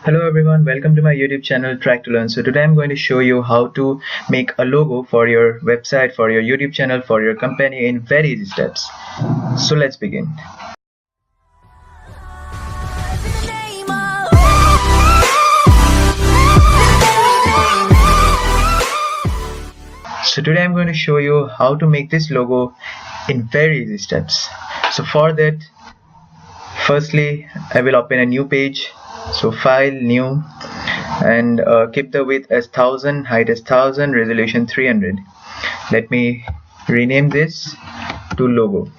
Hello everyone, welcome to my YouTube channel Track to Learn. So today I'm going to show you how to make a logo for your website, for your YouTube channel, for your company in very easy steps. So let's begin. So today I'm going to show you how to make this logo in very easy steps. So for that, firstly I will open a new page. So file, new, and keep the width as 1000, height as 1000, resolution 300. Let me rename this to logo.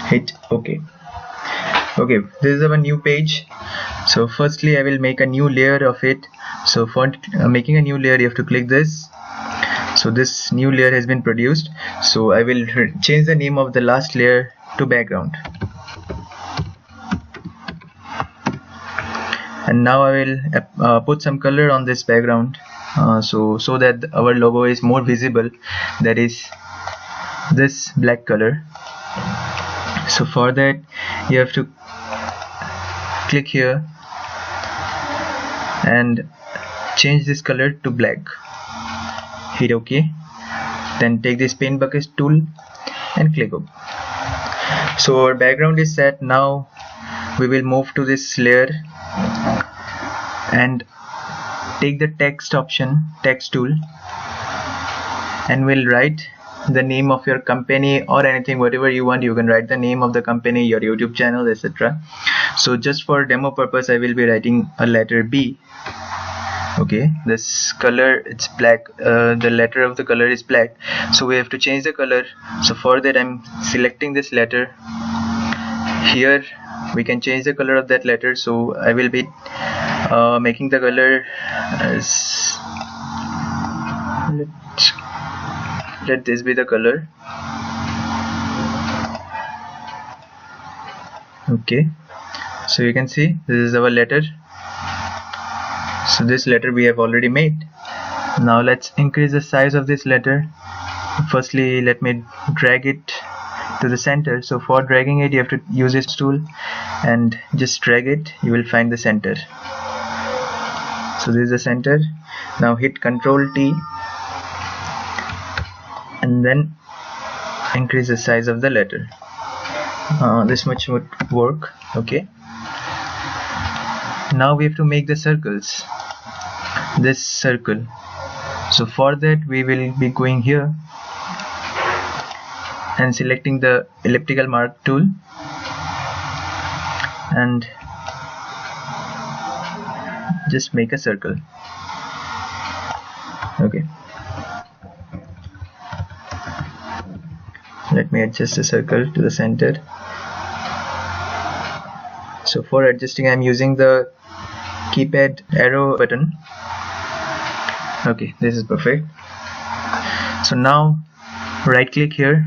Hit OK. Okay, this is our new page. So firstly I will make a new layer of it. So for making a new layer you have to click this. So this new layer has been produced. So I will change the name of the last layer to background. And now I will put some color on this background so that our logo is more visible, that is this black color. So for that you have to click here and change this color to black. Hit OK. Then take this paint bucket tool and click OK. So our background is set. Now we will move to this layer and take the text option, text tool, and we'll write the name of your company or anything, whatever you want. You can write the name of the company, your YouTube channel, etc. So just for demo purpose I will be writing a letter B. Okay, this color, it's black, the letter of the color is black, so we have to change the color. So for that I'm selecting this letter. Here we can change the color of that letter, so I will be making the color as, let this be the color. Okay, so you can see this is our letter. So this letter we have already made. Now let's increase the size of this letter. Firstly let me drag it to the center. So for dragging it you have to use this tool and just drag it, you will find the center. So this is the center. Now hit Ctrl T and then increase the size of the letter. This much would work. Okay, now we have to make the circles, this circle. So for that we will be going here and selecting the elliptical mark tool and just make a circle. Okay, let me adjust the circle to the center. So for adjusting I'm using the keypad arrow button. Okay, this is perfect. So now right click here,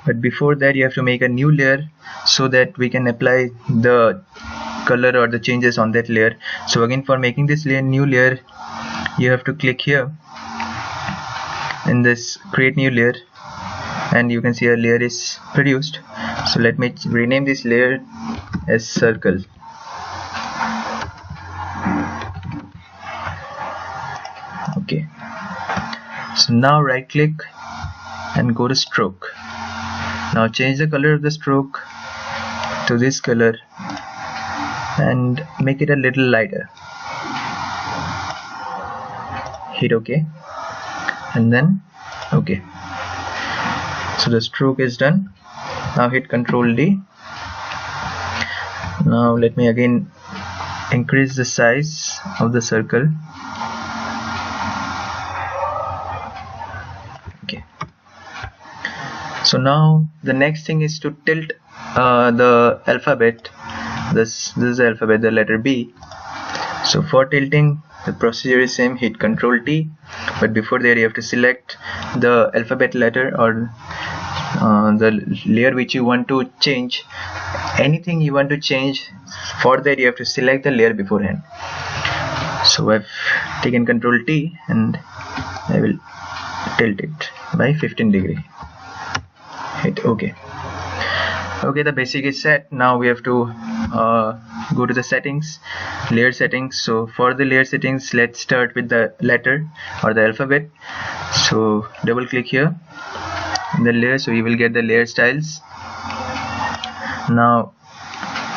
but before that you have to make a new layer so that we can apply the color or the changes on that layer. So again, for making this layer, new layer, you have to click here in this create new layer and you can see a layer is produced. So let me rename this layer as circle. Okay, so now right click and go to stroke. Now change the color of the stroke to this color and make it a little lighter. Hit OK and then OK. So the stroke is done. Now hit Ctrl D. Now let me again increase the size of the circle. Okay. So now the next thing is to tilt the alphabet. This is the alphabet, the letter B. So for tilting the procedure is same, hit Ctrl T, but before that you have to select the alphabet letter or the layer which you want to change. Anything you want to change, for that you have to select the layer beforehand. So I've taken Ctrl T and I will tilt it by 15 degree. Hit OK. Okay, the basic is set. Now we have to go to the settings, layer settings. So for the layer settings, let's start with the letter or the alphabet. So double click here in the layer, so you will get the layer styles. Now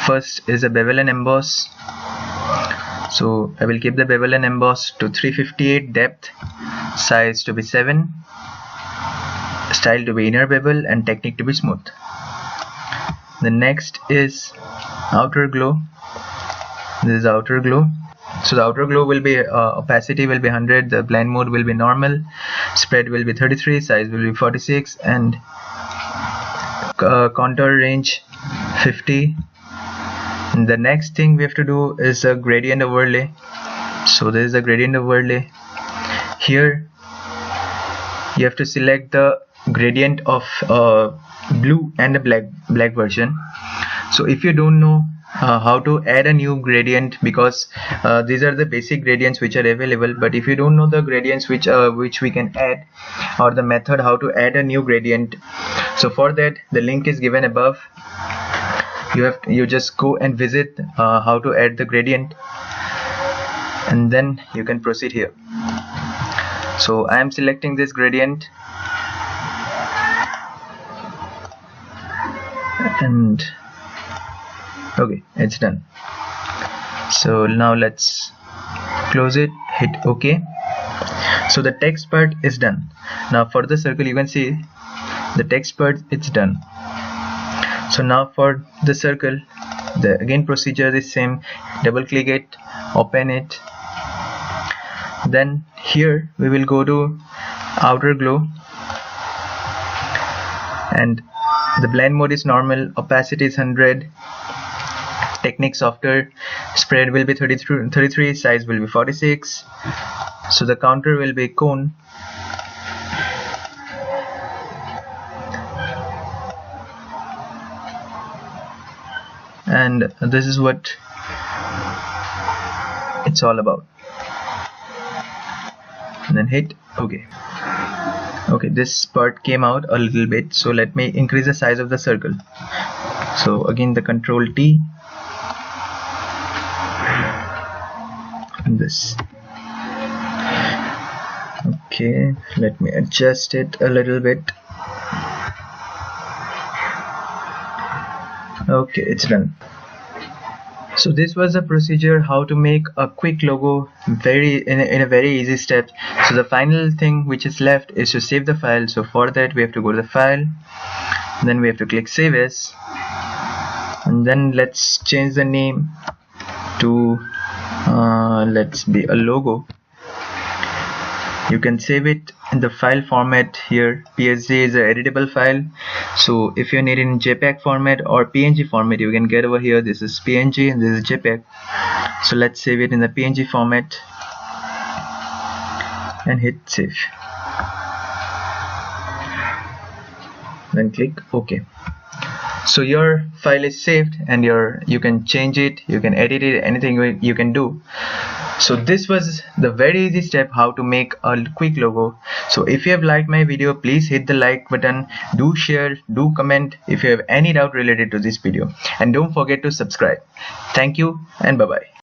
first is a bevel and emboss. So I will keep the bevel and emboss to 358, depth, size to be 7, style to be inner bevel, and technique to be smooth. The next is outer glow. This is outer glow. So the outer glow will be opacity will be 100, the blend mode will be normal, spread will be 33, size will be 46, and contour range 50. And the next thing we have to do is a gradient overlay. So this is a gradient overlay. Here you have to select the gradient of blue and a black version. So if you don't know how to add a new gradient, because these are the basic gradients which are available, but if you don't know the gradients which we can add, or the method how to add a new gradient, so for that the link is given above. You just go and visit how to add the gradient, and then you can proceed here. So I am selecting this gradient, and okay, it's done. So now let's close it, hit OK. So the text part is done. Now for the circle, you can see the text part, it's done. So now for the circle, the again procedure is same. Double click it, open it. Then here we will go to outer glow, and the blend mode is normal, opacity is 100, technique softer, spread will be 33, size will be 46. So the counter will be cone. And this is what it's all about. And then hit OK. Okay, this part came out a little bit, so let me increase the size of the circle. So again the Control T, and this. Okay, let me adjust it a little bit. Okay, it's done. So this was the procedure how to make a quick logo in a very easy step. So the final thing which is left is to save the file. So for that we have to go to the file, then we have to click save as, and then let's change the name to let's be a logo. You can save it in the file format here. PSD is an editable file, so if you need it in JPEG format or PNG format, you can get over here. This is PNG and this is JPEG. So let's save it in the PNG format and hit save. Then click OK. So your file is saved, and you can change it, you can edit it, anything you can do. So this was the very easy step how to make a quick logo. So if you have liked my video, please hit the like button, do share, do comment if you have any doubt related to this video, and don't forget to subscribe. Thank you and bye bye.